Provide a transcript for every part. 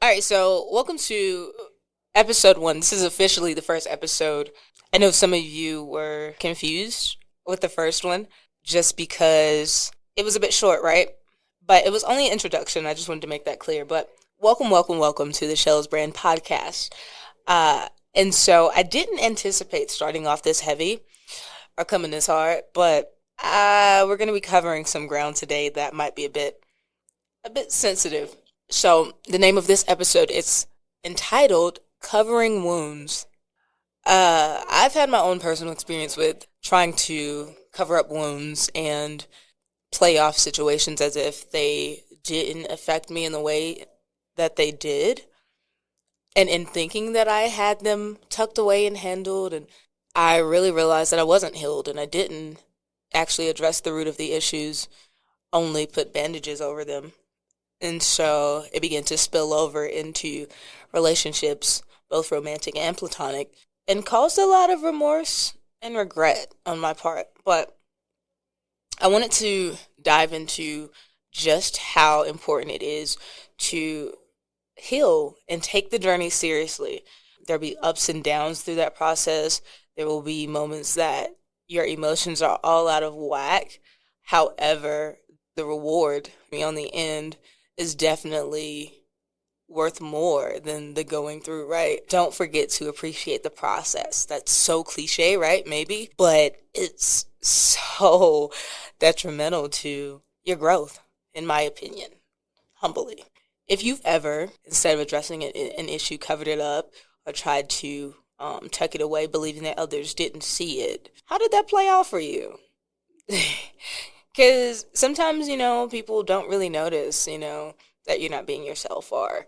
All right, so welcome to episode one. This is officially the first episode. I know some of you were confused with the first one just because it was a bit short, right? But it was only an introduction. I just wanted to make that clear. But welcome to the Shells Brand podcast. And so I didn't anticipate starting off this heavy or coming this hard, but we're going to be covering some ground today that might be a bit sensitive. So the name of this episode is entitled "Covering Wounds." I've had my own personal experience with trying to cover up wounds and play off situations as if they didn't affect me in the way that they did. And in thinking that I had them tucked away and handled, and I really realized that I wasn't healed and I didn't actually address the root of the issues, only put bandages over them. And so it began to spill over into relationships, both romantic and platonic, and caused a lot of remorse and regret on my part. But I wanted to dive into just how important it is to heal and take the journey seriously. There'll be ups and downs through that process. There will be moments that your emotions are all out of whack. However, the reward, on the end, is definitely worth more than the going through, right? Don't forget to appreciate the process. That's so cliche, right? Maybe, but it's so detrimental to your growth, in my opinion, humbly. If you've ever, instead of addressing an issue, covered it up or tried to tuck it away, believing that others didn't see it, how did that play out for you? Because sometimes, people don't really notice, that you're not being yourself or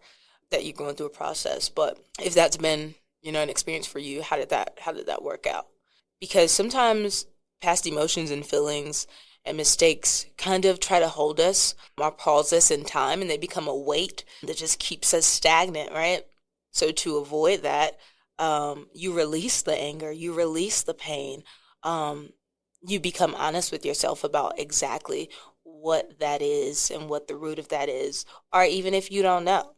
that you're going through a process. But if that's been, an experience for you, how did that work out? Because sometimes past emotions and feelings and mistakes kind of try to hold us or pause us in time, and they become a weight that just keeps us stagnant, right? So to avoid that, you release the anger, you release the pain, um, you become honest with yourself about exactly what that is and what the root of that is, or even if you don't know.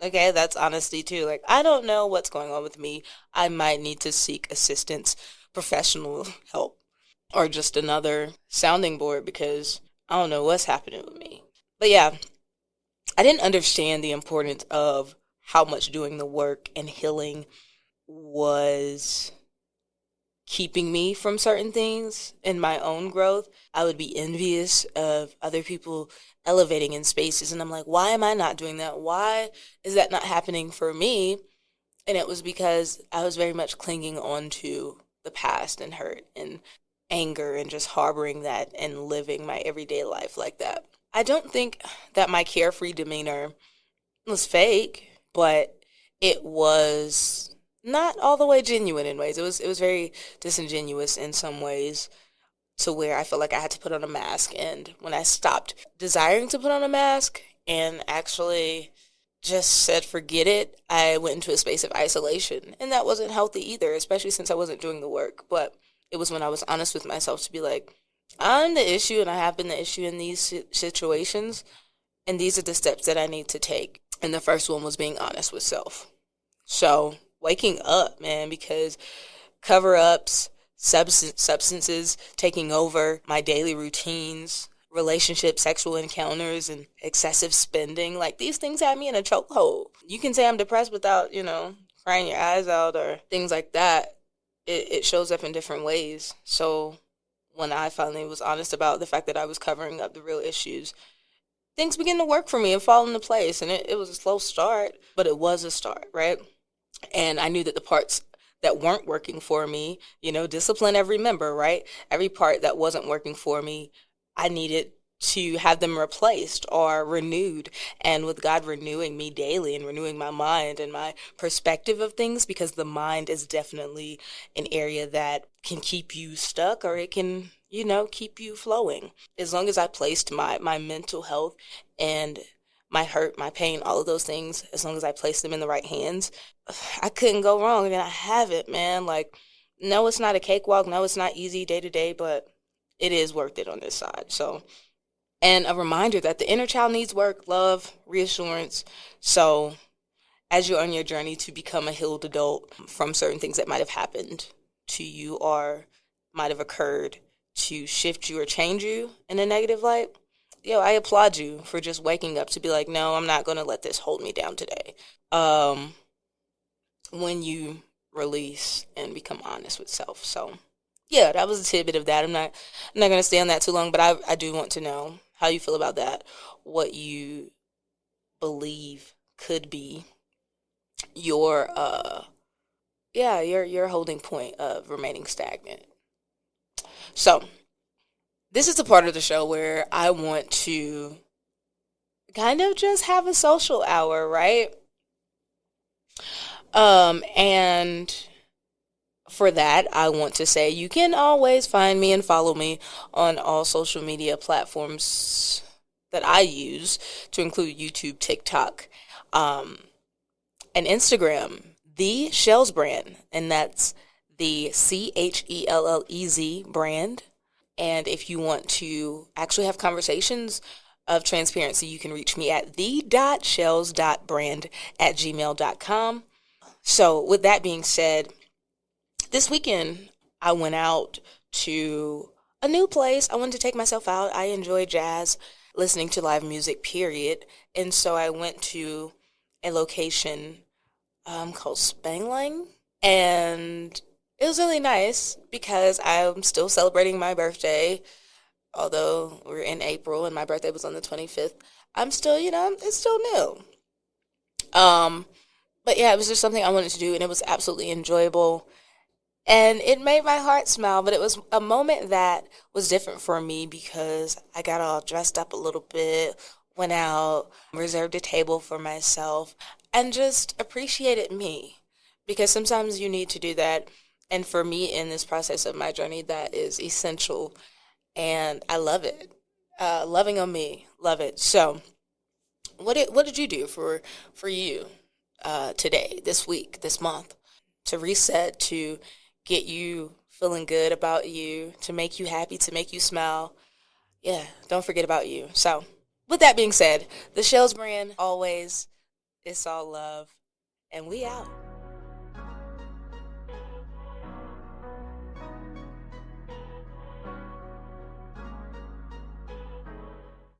Okay, that's honesty too. Like, I don't know what's going on with me. I might need to seek assistance, professional help, or just another sounding board because I don't know what's happening with me. But yeah, I didn't understand the importance of how much doing the work and healing was keeping me from certain things in my own growth. I would be envious of other people elevating in spaces. And I'm like, why am I not doing that? Why is that not happening for me? And it was because I was very much clinging on to the past and hurt and anger and just harboring that and living my everyday life like that. I don't think that my carefree demeanor was fake, but it was not all the way genuine in ways. It was very disingenuous in some ways to where I felt like I had to put on a mask. And when I stopped desiring to put on a mask and actually just said forget it, I went into a space of isolation. And that wasn't healthy either, especially since I wasn't doing the work. But it was when I was honest with myself to be like, I'm the issue and I have been the issue in these situations. And these are the steps that I need to take. And the first one was being honest with self. So waking up, man, because cover ups, substances taking over my daily routines, relationships, sexual encounters, and excessive spending, like these things had me in a chokehold. You can say I'm depressed without, crying your eyes out or things like that. It shows up in different ways. So when I finally was honest about the fact that I was covering up the real issues, things began to work for me and fall into place. And it was a slow start, but it was a start, right? And I knew that the parts that weren't working for me, discipline every member, right? Every part that wasn't working for me, I needed to have them replaced or renewed. And with God renewing me daily and renewing my mind and my perspective of things, because the mind is definitely an area that can keep you stuck or it can, keep you flowing. As long as I placed my mental health and my hurt, my pain, all of those things, as long as I placed them in the right hands, I couldn't go wrong. And I have it, man. Like, no, it's not a cakewalk. No, it's not easy day to day, but it is worth it on this side. So, and a reminder that the inner child needs work, love, reassurance. So as you're on your journey to become a healed adult from certain things that might have happened to you or might have occurred to shift you or change you in a negative light, I applaud you for just waking up to be like, no, I'm not going to let this hold me down today. When you release and become honest with self. So, yeah, that was a tidbit of that. I'm not going to stay on that too long, but I do want to know how you feel about that, what you believe could be your your holding point of remaining stagnant. So, this is the part of the show where I want to kind of just have a social hour, right? And for that, I want to say you can always find me and follow me on all social media platforms that I use, to include YouTube, TikTok, and Instagram, the Shells brand, and that's the CHELLEZ brand. And if you want to actually have conversations of transparency, you can reach me at the.shells.brand@gmail.com. So with that being said, this weekend I went out to a new place. I wanted to take myself out. I enjoy jazz, listening to live music, period. And so I went to a location called Spangling. And it was really nice because I'm still celebrating my birthday. Although we're in April and my birthday was on the 25th, I'm still, it's still new. But yeah, it was just something I wanted to do, and it was absolutely enjoyable. And it made my heart smile, but it was a moment that was different for me because I got all dressed up a little bit, went out, reserved a table for myself, and just appreciated me. Because sometimes you need to do that. And for me, in this process of my journey, that is essential. And I love it. Loving on me, love it. So, what did you do for you today, this week, this month, to reset, to get you feeling good about you, to make you happy, to make you smile? Yeah, don't forget about you. So, with that being said, the Shells brand, always, it's all love, and we out.